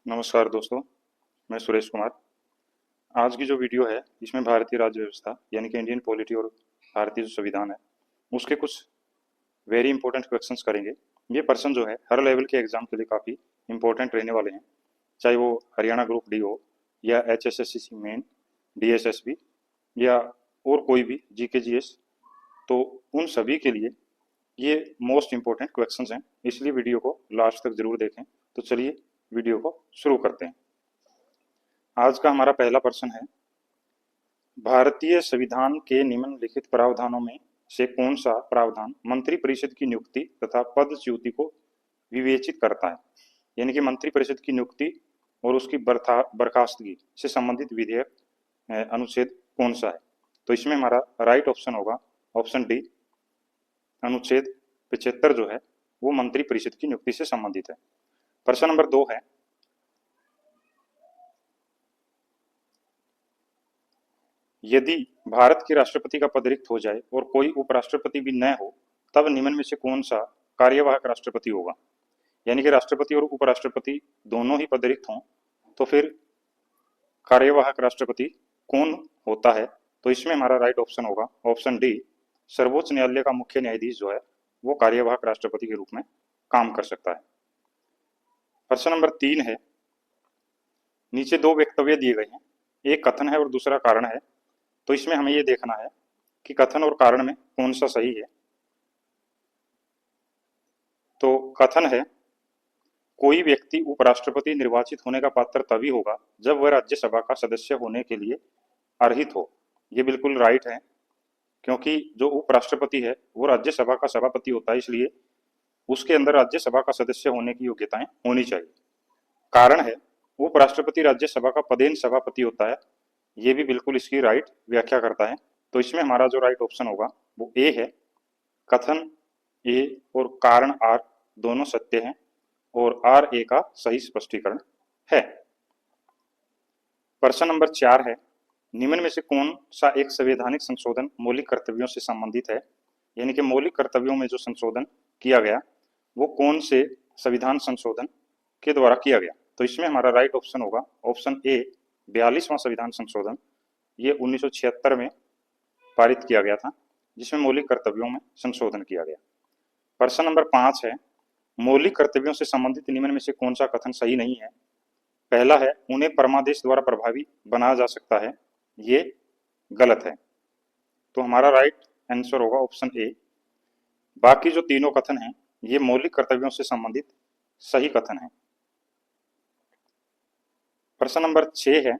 नमस्कार दोस्तों, मैं सुरेश कुमार। आज की जो वीडियो है इसमें भारतीय राज्य व्यवस्था यानी कि इंडियन पॉलिटी और भारतीय जो संविधान है उसके कुछ वेरी इंपॉर्टेंट क्वेश्चंस करेंगे। ये पर्सन जो है हर लेवल के एग्जाम के लिए काफ़ी इंपॉर्टेंट रहने वाले हैं, चाहे वो हरियाणा ग्रुप डी हो या HSSC मेन, DSSB या और कोई भी GK GS। तो उन सभी के लिए ये मोस्ट इंपॉर्टेंट क्वेश्चंस हैं, इसलिए वीडियो को लास्ट तक जरूर देखें। तो चलिए वीडियो को शुरू करते हैं। आज का हमारा पहला प्रश्न है, भारतीय संविधान के निम्नलिखित प्रावधानों में से कौन सा प्रावधान मंत्रिपरिषद की नियुक्ति तथा पदच्युति को विवेचित करता है? यानी कि मंत्रिपरिषद की नियुक्ति और उसकी बर्खास्तगी से संबंधित विधेयक अनुच्छेद कौन सा है? तो इसमें हमारा राइट ऑप्शन होगा ऑप्शन डी, अनुच्छेद 75 जो है वो मंत्रिपरिषद की नियुक्ति से संबंधित है। प्रश्न नंबर 2 है, यदि भारत के राष्ट्रपति का पद रिक्त हो जाए और कोई उपराष्ट्रपति भी न हो, तब निम्न में से कौन सा कार्यवाहक राष्ट्रपति होगा? यानी कि राष्ट्रपति और उपराष्ट्रपति दोनों ही पद रिक्त हों तो फिर कार्यवाहक राष्ट्रपति कौन होता है? तो इसमें हमारा राइट ऑप्शन होगा ऑप्शन डी, सर्वोच्च न्यायालय का मुख्य न्यायाधीश जो है वो कार्यवाहक राष्ट्रपति के रूप में काम कर सकता है। प्रश्न नंबर 3 है, नीचे दो वक्तव्य दिए गए हैं, एक कथन है और दूसरा कारण है। तो इसमें हमें यह देखना है कि कथन और कारण में कौन सा सही है। तो कथन है, कोई व्यक्ति उपराष्ट्रपति निर्वाचित होने का पात्र तभी होगा जब वह राज्यसभा का सदस्य होने के लिए अर्हित हो। ये बिल्कुल राइट है, क्योंकि जो उपराष्ट्रपति है वो राज्यसभा का सभापति होता है, इसलिए उसके अंदर राज्यसभा का सदस्य होने की योग्यताएं होनी चाहिए। कारण है, उपराष्ट्रपति राज्यसभा का पदेन सभापति होता है, ये भी बिल्कुल इसकी राइट व्याख्या करता है। तो इसमें हमारा जो राइट ऑप्शन होगा वो ए है, कथन ए और कारण आर दोनों सत्य हैं और आर ए का सही स्पष्टीकरण है। प्रश्न नंबर 4 है, निम्न में से कौन सा एक संवैधानिक संशोधन मौलिक कर्तव्यों से संबंधित है? यानी कि मौलिक कर्तव्यों में जो संशोधन किया गया वो कौन से संविधान संशोधन के द्वारा किया गया? तो इसमें हमारा राइट ऑप्शन होगा ऑप्शन ए, 42वां संविधान संशोधन। ये 1976 में पारित किया गया था, जिसमें मौलिक कर्तव्यों में संशोधन किया गया। प्रश्न नंबर 5 है, मौलिक कर्तव्यों से संबंधित निम्न में से कौन सा कथन सही नहीं है? पहला है, उन्हें परमादेश द्वारा प्रभावी बनाया जा सकता है, ये गलत है। तो हमारा राइट आंसर होगा ऑप्शन ए। बाकी जो तीनों कथन हैं ये मौलिक कर्तव्यों से संबंधित सही कथन है। प्रश्न नंबर 6 है,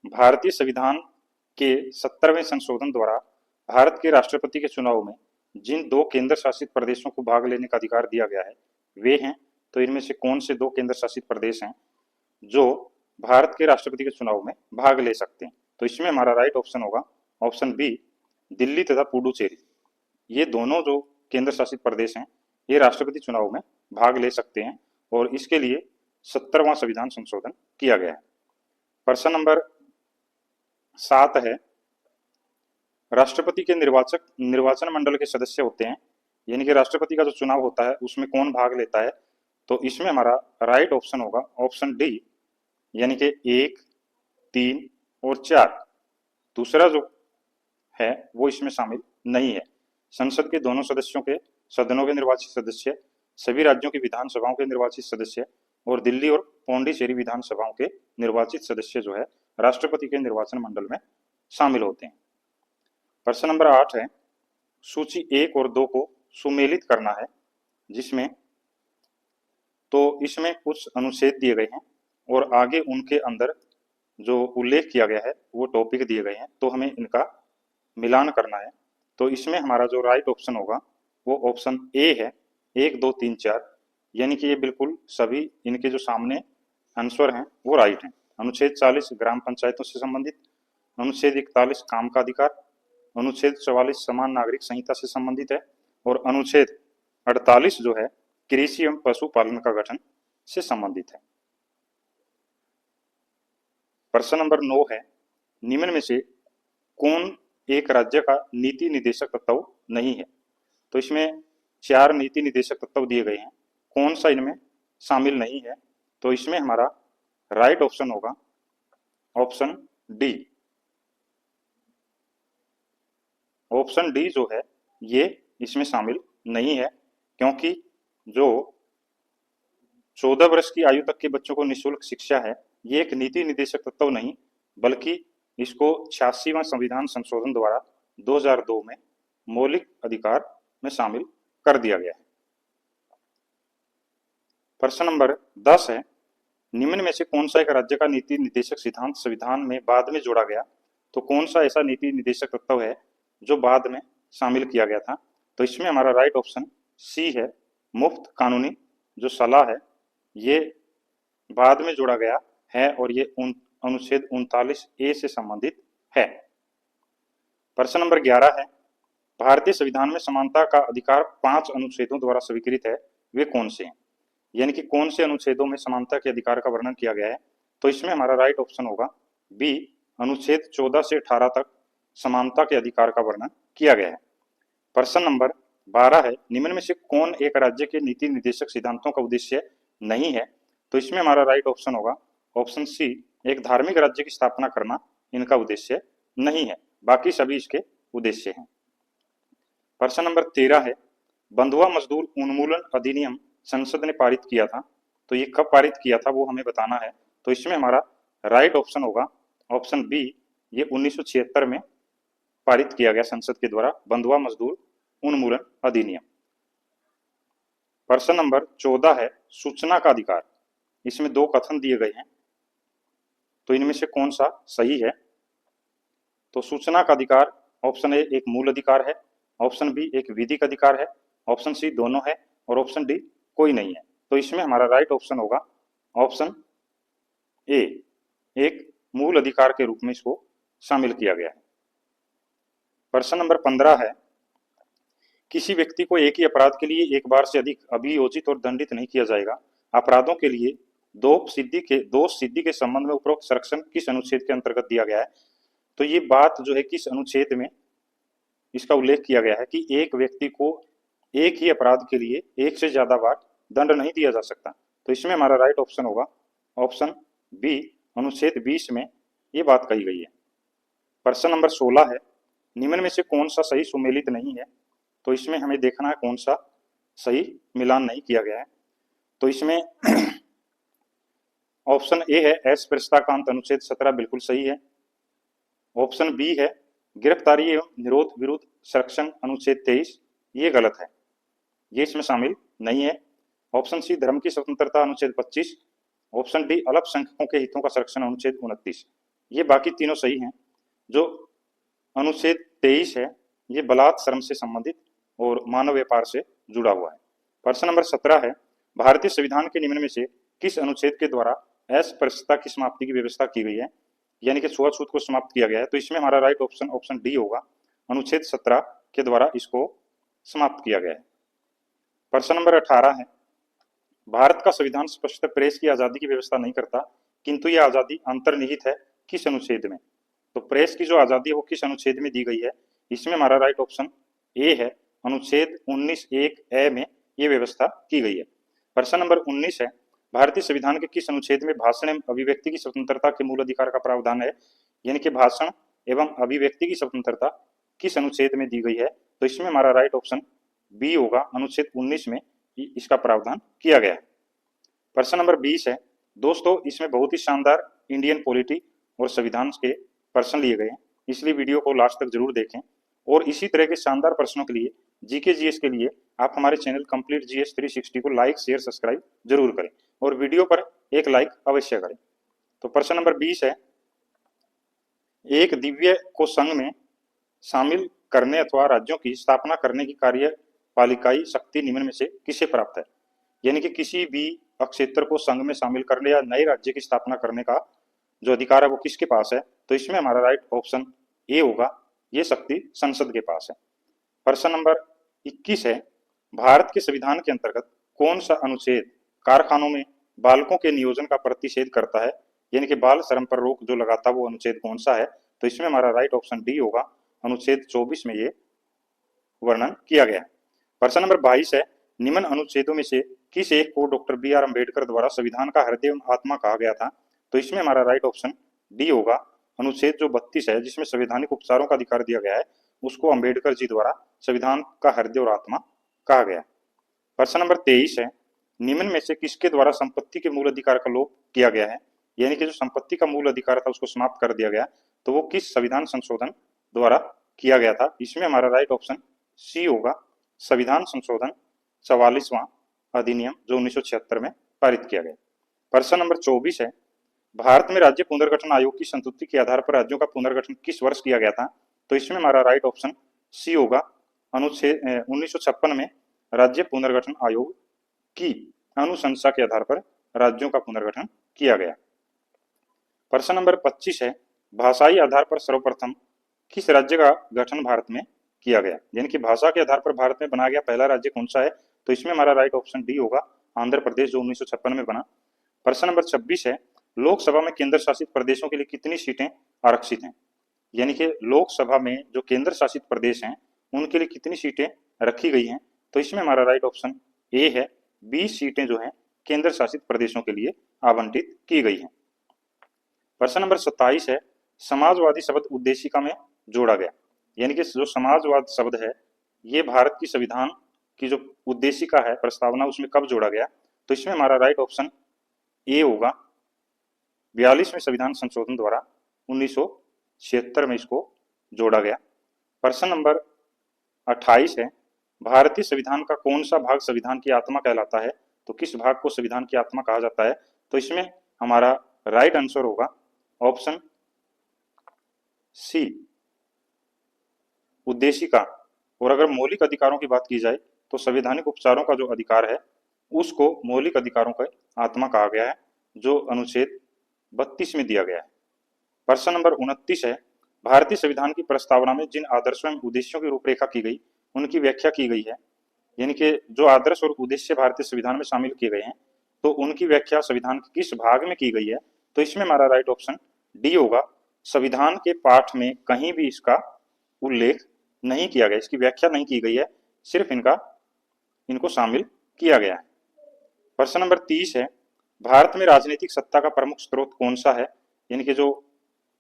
भारतीय संविधान के 70वें संशोधन द्वारा भारत के राष्ट्रपति के चुनाव में जिन दो केंद्र शासित प्रदेशों को भाग लेने का अधिकार दिया गया है वे हैं, तो इनमें से कौन से दो केंद्र शासित प्रदेश हैं जो भारत के राष्ट्रपति के चुनाव में भाग ले सकते हैं? तो इसमें हमारा राइट ऑप्शन होगा ऑप्शन बी, दिल्ली तथा पुडुचेरी। ये दोनों जो केंद्र शासित प्रदेश हैं ये राष्ट्रपति चुनाव में भाग ले सकते हैं और इसके लिए 70वां संविधान संशोधन किया गया है। प्रश्न नंबर 7 है, राष्ट्रपति के निर्वाचन मंडल के सदस्य होते हैं, यानी कि राष्ट्रपति का जो चुनाव होता है उसमें कौन भाग लेता है? तो इसमें हमारा राइट ऑप्शन होगा ऑप्शन डी, यानी कि 1, 3 और 4। दूसरा जो है वो इसमें शामिल नहीं है। संसद के दोनों सदनों के निर्वाचित सदस्य, सभी राज्यों की विधानसभाओं के निर्वाचित सदस्य और दिल्ली और पौंडीचेरी विधानसभाओं के निर्वाचित सदस्य जो है राष्ट्रपति के निर्वाचन मंडल में शामिल होते हैं। प्रश्न नंबर 8 है, सूची 1 और 2 को सुमेलित करना है, जिसमें तो इसमें कुछ अनुच्छेद दिए गए हैं और आगे उनके अंदर जो उल्लेख किया गया है वो टॉपिक दिए गए हैं, तो हमें इनका मिलान करना है। तो इसमें हमारा जो राइट ऑप्शन होगा वो ऑप्शन ए है, 1, 2, 3, 4। यानी कि ये बिल्कुल सभी इनके जो सामने आंसर हैं वो राइट हैं। अनुच्छेद 40 ग्राम पंचायतों से संबंधित, अनुच्छेद 41 काम का अधिकार, अनुच्छेद 44 समान नागरिक संहिता से संबंधित है और अनुच्छेद 48 जो है कृषि एवं पशुपालन का गठन से संबंधित है। प्रश्न नंबर 9 है, निम्न में से कौन एक राज्य का नीति निदेशक तत्व नहीं है? तो इसमें 4 नीति निदेशक तत्व दिए गए हैं, कौन सा इनमें शामिल नहीं है? तो इसमें हमारा राइट ऑप्शन होगा ऑप्शन डी। ऑप्शन डी जो है ये इसमें शामिल नहीं है, क्योंकि जो 14 वर्ष की आयु तक के बच्चों को निःशुल्क शिक्षा है, ये एक नीति निर्देशक तत्व नहीं, बल्कि इसको 86वां संविधान संशोधन द्वारा 2002 में मौलिक अधिकार में शामिल कर दिया गया है। प्रश्न नंबर 10 है, निम्न में से कौन सा एक राज्य का नीति निर्देशक सिद्धांत संविधान में बाद में जोड़ा गया? तो कौन सा ऐसा नीति निर्देशक तत्व है जो बाद में शामिल किया गया था? तो इसमें हमारा राइट ऑप्शन सी है, मुफ्त कानूनी जो सलाह है ये बाद में जोड़ा गया है और ये अनुच्छेद 39A से संबंधित है। प्रश्न नंबर 11 है, भारतीय संविधान में समानता का अधिकार 5 अनुच्छेदों द्वारा स्वीकृत है, वे कौन से हैं? यानी कि कौन से अनुच्छेदों में समानता के अधिकार का वर्णन किया गया है? तो इसमें हमारा राइट ऑप्शन होगा बी, अनुच्छेद 14 से 18 तक समानता के अधिकार का वर्णन किया गया है। प्रश्न नंबर 12 है, निम्न में से कौन एक राज्य के नीति निर्देशक सिद्धांतों का उद्देश्य नहीं है? तो इसमें हमारा राइट ऑप्शन होगा ऑप्शन सी, एक धार्मिक राज्य की स्थापना करना इनका उद्देश्य नहीं है, बाकी सभी इसके उद्देश्य हैं। प्रश्न नंबर 13 है, बंधुआ मजदूर उन्मूलन अधिनियम संसद ने पारित किया था, तो ये कब पारित किया था वो हमें बताना है। तो इसमें हमारा राइट ऑप्शन होगा ऑप्शन बी, ये 1976 में पारित किया गया संसद के द्वारा बंधुआ मजदूर उन्मूलन अधिनियम। प्रश्न नंबर 14 है, सूचना का अधिकार, इसमें दो कथन दिए गए हैं, तो इनमें से कौन सा सही है? तो सूचना का अधिकार ऑप्शन ए एक मूल अधिकार है, ऑप्शन बी एक विधिक अधिकार है, ऑप्शन सी दोनों है और ऑप्शन डी कोई नहीं है। तो इसमें हमारा राइट ऑप्शन होगा ऑप्शन ए, एक मूल अधिकार के रूप में इसको शामिल किया गया है। प्रश्न नंबर 15 है, किसी व्यक्ति को एक ही अपराध के लिए एक बार से अधिक अभियोजित और दंडित नहीं किया जाएगा। अपराधों के लिए दोष सिद्धि के संबंध में उपरोक्त संरक्षण किस अनुच्छेद के अंतर्गत दिया गया है? तो ये बात जो है किस अनुच्छेद में इसका उल्लेख किया गया है कि एक व्यक्ति को एक ही अपराध के लिए एक से ज्यादा बार दंड नहीं दिया जा सकता। तो इसमें हमारा राइट ऑप्शन होगा ऑप्शन बी, अनुच्छेद 20 में ये बात कही गई है। प्रश्न नंबर 16 है, निम्न में से कौन सा सही सुमेलित नहीं है? तो इसमें हमें देखना है कौन सा सही मिलान नहीं किया गया है। तो इसमें ऑप्शन ए है अस्पृश्यताकांत अनुच्छेद 17 बिल्कुल सही है। ऑप्शन बी है गिरफ्तारी एवं निरोध विरुद्ध संरक्षण अनुच्छेद 23, ये गलत है, ये इसमें शामिल नहीं है। ऑप्शन सी धर्म की स्वतंत्रता अनुच्छेद 25, ऑप्शन डी अल्पसंख्यकों के हितों का संरक्षण अनुच्छेद 29, ये बाकी तीनों सही हैं। जो अनुच्छेद 23 है ये बलात् श्रम से संबंधित और मानव व्यापार से जुड़ा हुआ है। प्रश्न नंबर 17 है, भारतीय संविधान के निम्न में से किस अनुच्छेद के द्वारा अस्पृश्यता की समाप्ति की व्यवस्था की गई है, यानी कि छुआछूत को समाप्त किया गया है? तो इसमें हमारा राइट ऑप्शन ऑप्शन डी होगा, अनुच्छेद 17 के द्वारा इसको समाप्त किया गया है। प्रश्न नंबर 18 है, भारत का संविधान स्पष्ट प्रेस की आजादी की व्यवस्था नहीं करता, किंतु यह आजादी अंतर्निहित है किस अनुच्छेद में? तो प्रेस की जो आजादी है वो किस अनुच्छेद में दी गई है? इसमें हमारा राइट ऑप्शन ए है, अनुच्छेद 19(1)(a) में ये व्यवस्था की गई है। प्रश्न नंबर 19 है, भारतीय संविधान के किस अनुच्छेद में भाषण एवं अभिव्यक्ति की स्वतंत्रता के मूल अधिकार का प्रावधान है? यानी कि भाषण एवं अभिव्यक्ति की स्वतंत्रता किस अनुच्छेद में दी गई है? तो इसमें हमारा राइट ऑप्शन बी होगा, अनुच्छेद 19 में इसका प्रावधान किया गया है। प्रश्न नंबर 20 है, दोस्तों इसमें बहुत ही शानदार इंडियन पॉलिटी और संविधान के प्रश्न लिए गए हैं, इसलिए वीडियो को लास्ट तक जरूर देखें। और इसी तरह के शानदार प्रश्नों के लिए जीके जीएस के लिए आप हमारे चैनल कंप्लीट जीएस 360 को लाइक शेयर सब्सक्राइब जरूर करें और वीडियो पर एक लाइक अवश्य करें। तो प्रश्न नंबर 20 है, एक दिव्य को संघ में शामिल करने अथवा राज्यों की स्थापना करने की कार्यपालिकाई शक्ति निम्न में से किसे प्राप्त है? यानी कि किसी भी क्षेत्र को संघ में शामिल करने या नए राज्य की स्थापना करने का जो अधिकार है वो किसके पास है? तो इसमें हमारा राइट ऑप्शन ए होगा, ये शक्ति संसद के पास है। प्रश्न नंबर 21 है, भारत के संविधान के अंतर्गत कौन सा अनुच्छेद कारखानों में बालकों के नियोजन का प्रतिषेध करता है? यानी कि बाल श्रम पर रोक जो लगाता है वो अनुच्छेद कौन सा है? तो इसमें हमारा राइट ऑप्शन डी होगा, अनुच्छेद 24 में ये वर्णन किया गया है। प्रश्न नंबर 22 है, निम्न अनुच्छेदों में से किस एक को डॉक्टर बी आर अम्बेडकर द्वारा संविधान का हृदय एवं आत्मा कहा गया था? तो इसमें हमारा राइट ऑप्शन डी होगा। अनुच्छेद जो 32 है जिसमें संवैधानिक उपचारों का अधिकार दिया गया है, उसको अंबेडकर जी द्वारा संविधान का हृदय और आत्मा कहा गया। प्रश्न नंबर 23 है, निम्न में से किसके द्वारा संपत्ति के मूल अधिकार का लोप किया गया है, यानी कि जो संपत्ति का मूल अधिकार था उसको समाप्त कर दिया गया, तो वो किस संविधान संशोधन द्वारा किया गया था। इसमें हमारा राइट ऑप्शन सी होगा, संविधान संशोधन 44वां अधिनियम जो 1976 में पारित किया गया। प्रश्न नंबर 24 है, भारत में राज्य पुनर्गठन आयोग की संस्तुति के आधार पर राज्यों का पुनर्गठन किस वर्ष किया गया था, तो इसमें हमारा राइट ऑप्शन सी होगा, अनुच्छेद 1956 में राज्य पुनर्गठन आयोग की अनुशंसा के आधार पर राज्यों का पुनर्गठन किया गया। प्रश्न नंबर 25 है, भाषाई आधार पर सर्वप्रथम किस राज्य का गठन भारत में किया गया, यानी कि भाषा के आधार पर भारत में बनाया गया पहला राज्य कौन सा है, तो इसमें हमारा राइट ऑप्शन डी होगा, आंध्र प्रदेश जो 1956 में बना। प्रश्न नंबर 26 है, लोकसभा में केंद्र शासित प्रदेशों के लिए कितनी सीटें आरक्षित हैं, यानी कि लोकसभा में जो केंद्र शासित प्रदेश हैं उनके लिए कितनी सीटें रखी गई हैं, तो इसमें हमारा राइट ऑप्शन ए है, 20 सीटें जो हैं केंद्र शासित प्रदेशों के लिए आवंटित की गई हैं। प्रश्न नंबर 27 है, समाजवादी शब्द उद्देशिका में जोड़ा गया, यानी कि जो समाजवाद शब्द है ये भारत की संविधान की जो उद्देशिका है प्रस्तावना उसमें कब जोड़ा गया, तो इसमें हमारा राइट ऑप्शन ए होगा, 42वें संविधान संशोधन द्वारा 1976 में इसको जोड़ा गया। प्रश्न नंबर 28 है, भारतीय संविधान का कौन सा भाग संविधान की आत्मा कहलाता है, तो किस भाग को संविधान की आत्मा कहा जाता है, तो इसमें हमारा राइट आंसर होगा ऑप्शन सी, उद्देशिका। और अगर मौलिक अधिकारों की बात की जाए तो संवैधानिक उपचारों का जो अधिकार है उसको मौलिक अधिकारों का आत्मा कहा गया है जो अनुच्छेद 32 में दिया गया है। प्रश्न नंबर 29 है, भारतीय संविधान की प्रस्तावना में जिन आदर्शों एवं उद्देश्यों की रूपरेखा की गई उनकी व्याख्या की गई है, यानी कि जो आदर्श और उद्देश्य भारतीय संविधान में शामिल किए गए हैं तो उनकी व्याख्या संविधान के किस भाग में की गई है, तो इसमें हमारा राइट ऑप्शन डी होगा, संविधान के पाठ में कहीं भी इसका उल्लेख नहीं किया गया, इसकी व्याख्या नहीं की गई है, सिर्फ इनको शामिल किया गया है। प्रश्न नंबर 30 है, भारत में राजनीतिक सत्ता का प्रमुख स्रोत कौन सा है, यानी कि जो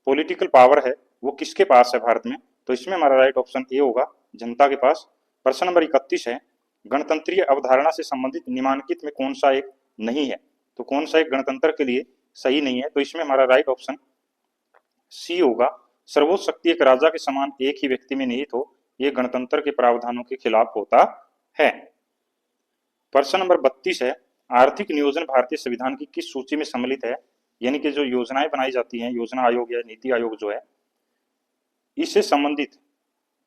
पॉलिटिकल पावर है वो किसके पास है भारत में, तो इसमें हमारा राइट ऑप्शन ए होगा, जनता के पास। प्रश्न नंबर 31 है, गणतंत्रीय अवधारणा से संबंधित निम्नलिखित में कौन सा एक नहीं है, तो कौन सा एक गणतंत्र के लिए सही नहीं है, तो इसमें हमारा राइट ऑप्शन सी होगा, सर्वोच्च शक्ति एक राजा के समान एक ही व्यक्ति में निहित हो, यह गणतंत्र के प्रावधानों के खिलाफ होता है। प्रश्न नंबर 32 है, आर्थिक नियोजन भारतीय संविधान की किस सूची में सम्मिलित है, यानी कि जो योजनाएं बनाई जाती हैं, योजना आयोग या नीति आयोग जो है इससे संबंधित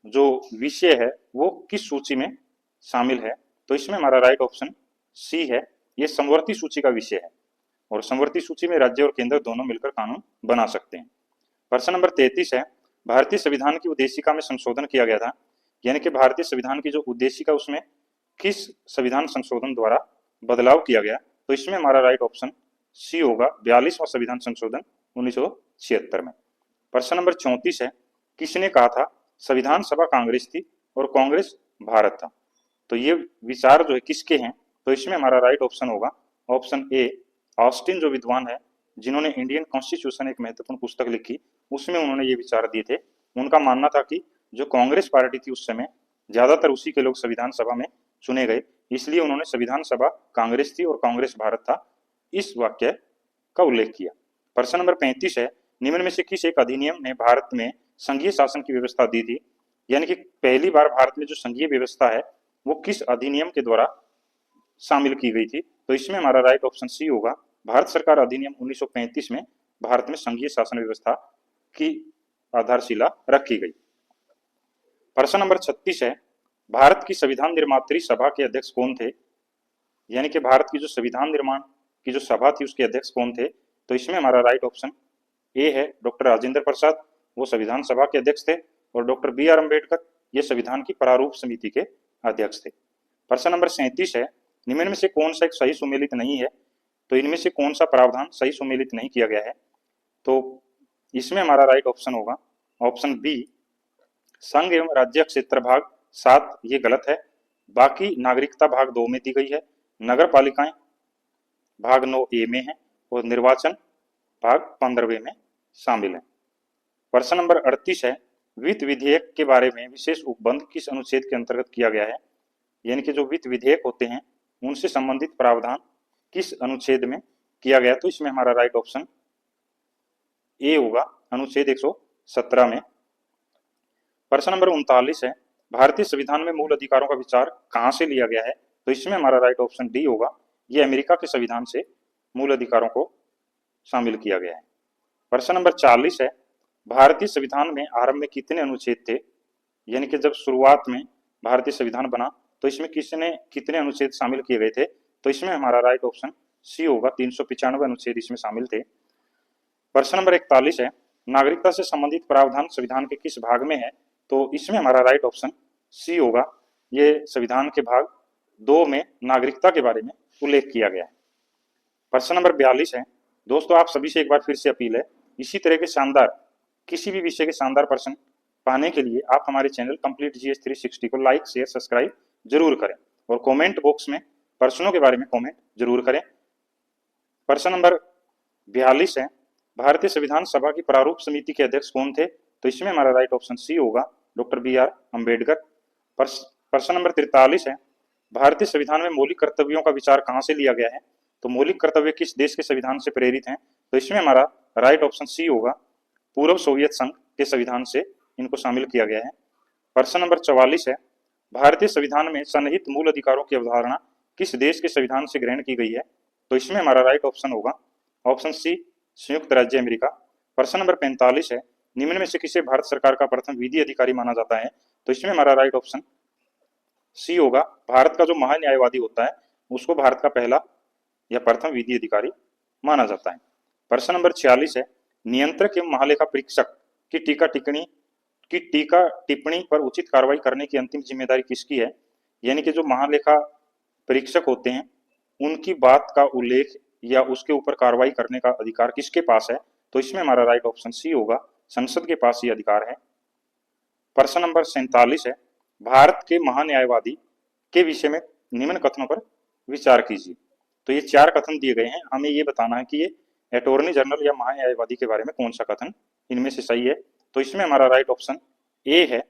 जो विषय है वो किस सूची में शामिल है, तो इसमें हमारा राइट ऑप्शन सी है, ये समवर्ती सूची का विषय है और समवर्ती सूची में राज्य और केंद्र दोनों मिलकर कानून बना सकते हैं। प्रश्न नंबर 33 है, भारतीय संविधान की उद्देशिका में संशोधन किया गया था, यानी कि भारतीय संविधान की जो उद्देशिका उसमें किस संविधान संशोधन द्वारा बदलाव किया गया, तो इसमें हमारा राइट ऑप्शन सी होगा, 42वां संविधान संशोधन 1976 में। प्रश्न नंबर 34 है, किसने कहा था संविधान सभा कांग्रेस थी और कांग्रेस भारत था, तो ये विचार जो है किसके हैं, तो इसमें हमारा राइट ऑप्शन होगा ऑप्शन ए, ऑस्टिन जो विद्वान है जिन्होंने इंडियन कॉन्स्टिट्यूशन एक महत्वपूर्ण पुस्तक लिखी उसमें उन्होंने ये विचार दिए थे। उनका मानना था कि जो कांग्रेस पार्टी थी उस समय ज्यादातर उसी के लोग संविधान सभा में चुने गए, इसलिए उन्होंने संविधान सभा कांग्रेस थी और कांग्रेस भारत था इस वाक्य का उल्लेख किया। प्रश्न नंबर 35 है, निम्न में से किस एक अधिनियम ने भारत में संघीय शासन की व्यवस्था दी थी, यानी कि पहली बार भारत में जो संघीय व्यवस्था है वो किस अधिनियम के द्वारा शामिल की गई थी, तो इसमें हमारा राइट ऑप्शन सी होगा, भारत सरकार अधिनियम 1935 में भारत में संघीय शासन व्यवस्था की आधारशिला रखी गई। प्रश्न नंबर 36 है, भारत की संविधान निर्मात्री सभा के अध्यक्ष कौन थे, यानी कि भारत की जो संविधान निर्माण की जो सभा थी उसके अध्यक्ष कौन थे, तो इसमें हमारा राइट ऑप्शन ए है, डॉक्टर राजेंद्र प्रसाद, वो संविधान सभा के अध्यक्ष थे, और डॉक्टर बी आर अम्बेडकर ये संविधान की प्रारूप समिति के अध्यक्ष थे। प्रश्न नंबर 37 है, निम्न में से कौन सा एक सही सुमेलित नहीं है, तो इनमें से कौन सा प्रावधान सही सुमेलित नहीं किया गया है, तो इसमें हमारा राइट ऑप्शन होगा ऑप्शन बी, संघ एवं राज्य क्षेत्र भाग 7 ये गलत है, बाकी नागरिकता भाग 2 में दी गई है, नगर पालिकाएं भाग 9 ए में है, और निर्वाचन भाग 15वें में शामिल है। प्रश्न नंबर 38 है, वित्त विधेयक के बारे में विशेष उपबंध किस अनुच्छेद के अंतर्गत किया गया है? यानी कि जो वित्त विधेयक होते हैं उनसे संबंधित प्रावधान किस अनुच्छेद में किया गया? तो इसमें हमारा राइट ऑप्शन ए होगा, अनुच्छेद 117 में। प्रश्न नंबर 39 है, भारतीय संविधान में मूल अधिकारों का विचार कहां से लिया गया है? तो इसमें हमारा राइट ऑप्शन डी होगा, ये अमेरिका के संविधान से मूल अधिकारों को शामिल किया गया है। प्रश्न नंबर 40 है, भारतीय संविधान में आरंभ में कितने अनुच्छेद थे? यानी कि जब शुरुआत में भारतीय संविधान बना तो इसमें कितने अनुच्छेद शामिल किए गए थे? तो इसमें हमारा राइट ऑप्शन सी होगा, 395 अनुच्छेद इसमें शामिल थे। प्रश्न नंबर 41 है, नागरिकता से संबंधित प्रावधान संविधान के किस भाग में है? तो इसमें हमारा राइट ऑप्शन सी होगा, ये संविधान के भाग 2 में नागरिकता के बारे में उल्लेख किया गया है। प्रश्न नंबर 42 है, दोस्तों आप सभी से एक बार फिर से अपील है, इसी तरह के शानदार किसी भी विषय के शानदार प्रश्न पाने के लिए आप हमारे चैनल कंप्लीट जीएस 360 को लाइक शेयर सब्सक्राइब जरूर करें और कमेंट बॉक्स में प्रश्नों के बारे में कमेंट जरूर करें। प्रश्न नंबर 42 है, भारतीय संविधान सभा की प्रारूप समिति के अध्यक्ष कौन थे? तो इसमें हमारा राइट ऑप्शन सी होगा, डॉक्टर BR अम्बेडकर। प्रश्न नंबर 43 है, भारतीय संविधान में मौलिक कर्तव्यों का विचार कहां से लिया गया है? तो मौलिक कर्तव्य किस देश के संविधान से प्रेरित हैं? तो इसमें हमारा राइट ऑप्शन सी होगा, पूर्व सोवियत संघ के संविधान से इनको शामिल किया गया है। प्रश्न नंबर 44 है, भारतीय संविधान में सन्निहित मूल अधिकारों की अवधारणा किस देश के संविधान से ग्रहण की गई है? तो इसमें हमारा राइट ऑप्शन होगा, ऑप्शन सी, संयुक्त राज्य अमेरिका। प्रश्न नंबर 45 है, निम्न में से किसे भारत सरकार का प्रथम विधि अधिकारी माना जाता है? तो इसमें हमारा राइट ऑप्शन सी होगा, भारत का जो महान्यायवादी होता है उसको भारत का पहला या प्रथम विधि अधिकारी माना जाता है। प्रश्न नंबर 46 है, नियंत्रक एवं महालेखा परीक्षक की टीका टिप्पणी पर उचित कार्रवाई करने की अंतिम जिम्मेदारी किसकी है? यानी कि जो महालेखा परीक्षक होते हैं उनकी बात का उल्लेख या उसके ऊपर कार्रवाई करने का अधिकार किसके पास है? तो इसमें हमारा राइट ऑप्शन सी होगा, संसद के पास ये अधिकार है। प्रश्न नंबर 47 है, भारत के महान्यायवादी के विषय में निम्न कथनों पर विचार कीजिए। तो ये 4 कथन दिए गए हैं, हमें ये बताना है कि ये अटॉर्नी जनरल या महान्यायवादी के बारे में कौन सा कथन इनमें से सही है। तो इसमें हमारा राइट ऑप्शन ए है,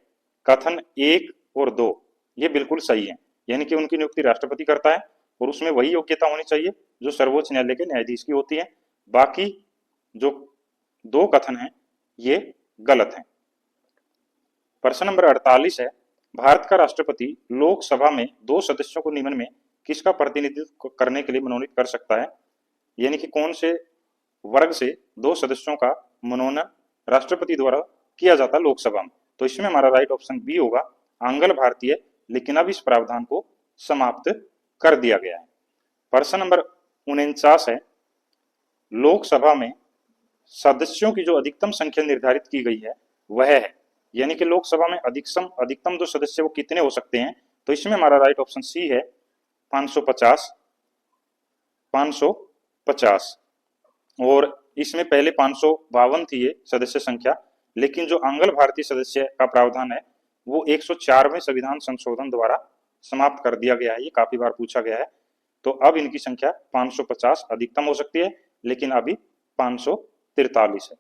कथन 1 और 2 ये बिल्कुल सही है, यानी कि उनकी नियुक्ति राष्ट्रपति करता है और उसमें वही योग्यता होनी चाहिए जो सर्वोच्च न्यायालय के न्यायाधीश की होती है। बाकी जो 2 कथन हैं ये गलत हैं। प्रश्न नंबर 48 है, भारत का राष्ट्रपति लोकसभा में 2 सदस्यों को निम्न में किसका प्रतिनिधित्व करने के लिए मनोनीत कर सकता है? यानी कि कौन से वर्ग से 2 सदस्यों का मनोनयन राष्ट्रपति द्वारा किया जाता है लोकसभा में? तो इसमें हमारा राइट ऑप्शन बी होगा, आंग्ल भारतीय, लेकिन अब इस प्रावधान को समाप्त कर दिया गया है। प्रश्न नंबर 49 है, लोकसभा में सदस्यों की जो अधिकतम संख्या निर्धारित की गई है वह है, यानी कि लोकसभा में अधिकतम जो सदस्य वो कितने हो सकते हैं? तो इसमें हमारा राइट ऑप्शन सी है, 550 और इसमें पहले 552 थी ये सदस्य संख्या, लेकिन जो आंग्ल भारतीय सदस्य का प्रावधान है वो 104वें संविधान संशोधन द्वारा समाप्त कर दिया गया है, ये काफी बार पूछा गया है। तो अब इनकी संख्या 550 अधिकतम हो सकती है, लेकिन अभी 543 है।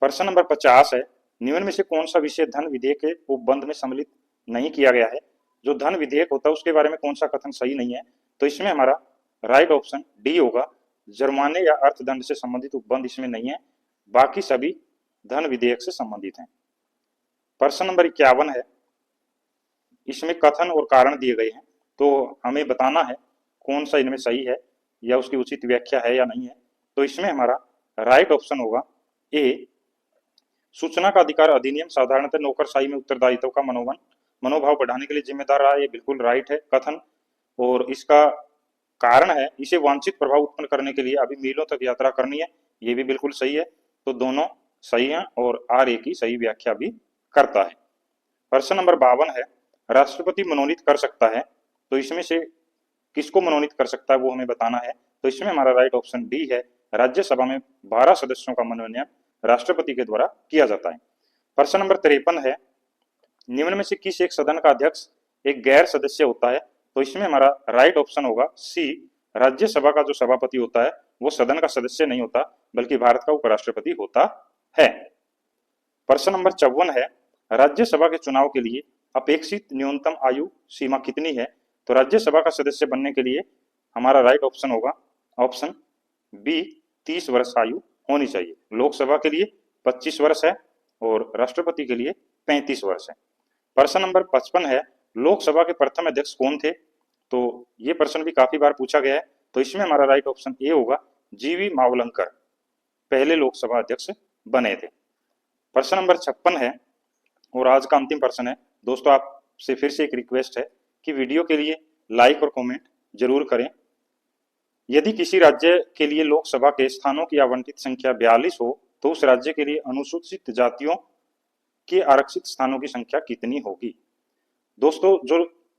प्रश्न नंबर 50 है, निम्न में से कौन सा विषय धन विधेयक के उपबंध में सम्मिलित नहीं किया गया है? जो धन विधेयक होता है उसके बारे में कौन सा कथन सही नहीं है? तो इसमें हमारा राइट ऑप्शन डी होगा, जुर्माने या अर्थदंड से संबंधित उपबंध इसमें नहीं है, बाकी सभी धन विधेयक से संबंधित हैं। प्रश्न नंबर 51 है, इसमें कथन और कारण दिए गए हैं, तो हमें बताना है कौन सा इनमें सही है या उसकी उचित व्याख्या है या नहीं है। तो इसमें हमारा राइट ऑप्शन होगा ए, सूचना का अधिकार अधिनियम साधारणतः नौकरशाही में उत्तरदायित्व का मनोभाव बढ़ाने के लिए जिम्मेदार रहा है, ये बिल्कुल राइट है कथन। और इसका कारण है इसे वांछित प्रभाव उत्पन्न करने के लिए अभी मीलों तक यात्रा करनी है, ये भी बिल्कुल सही है। तो दोनों सही हैं और RA की सही व्याख्या भी करता है। प्रश्न नंबर 52 है, राष्ट्रपति मनोनीत कर सकता है, तो इसमें से किसको मनोनीत कर सकता है वो हमें बताना है। तो इसमें हमारा राइट ऑप्शन डी है, राज्यसभा में 12 सदस्यों का मनोनयन राष्ट्रपति के द्वारा किया जाता है। प्रश्न नंबर 53 है, निम्न में से किस एक सदन का अध्यक्ष एक गैर सदस्य होता है? तो इसमें हमारा राइट ऑप्शन होगा सी, राज्यसभा का जो सभापति होता है वो सदन का सदस्य नहीं होता, बल्कि भारत का उपराष्ट्रपति होता है। प्रश्न नंबर 54 है, राज्यसभा के चुनाव के लिए अपेक्षित न्यूनतम आयु सीमा कितनी है? तो राज्यसभा का सदस्य बनने के लिए हमारा राइट ऑप्शन होगा ऑप्शन बी, 30 वर्ष आयु होनी चाहिए। लोकसभा के लिए 25 वर्ष है और राष्ट्रपति के लिए 35 वर्ष है। प्रश्न नंबर 55 है, लोकसभा के प्रथम अध्यक्ष कौन थे? तो ये प्रश्न भी काफी बार पूछा गया है, तो इसमें हमारा राइट ऑप्शन ए होगा, जीवी मावलंकर पहले लोकसभा अध्यक्ष बने थे। प्रश्न नंबर 56 है और आज का अंतिम प्रश्न है। दोस्तों आपसे फिर से एक रिक्वेस्ट है कि वीडियो के लिए लाइक और कमेंट जरूर करें। यदि किसी राज्य के लिए लोकसभा के स्थानों की आवंटित संख्या 42 हो तो उस राज्य के लिए अनुसूचित जातियों के आरक्षित स्थानों की संख्या कितनी होगी? दोस्तों जो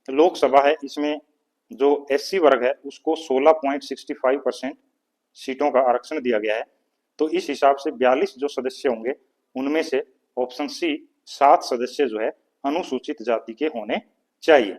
लोकसभा है इसमें जो एससी वर्ग है उसको 16.65% सीटों का आरक्षण दिया गया है। तो इस हिसाब से 42 जो सदस्य होंगे उनमें से ऑप्शन सी 7 सदस्य जो है अनुसूचित जाति के होने चाहिए।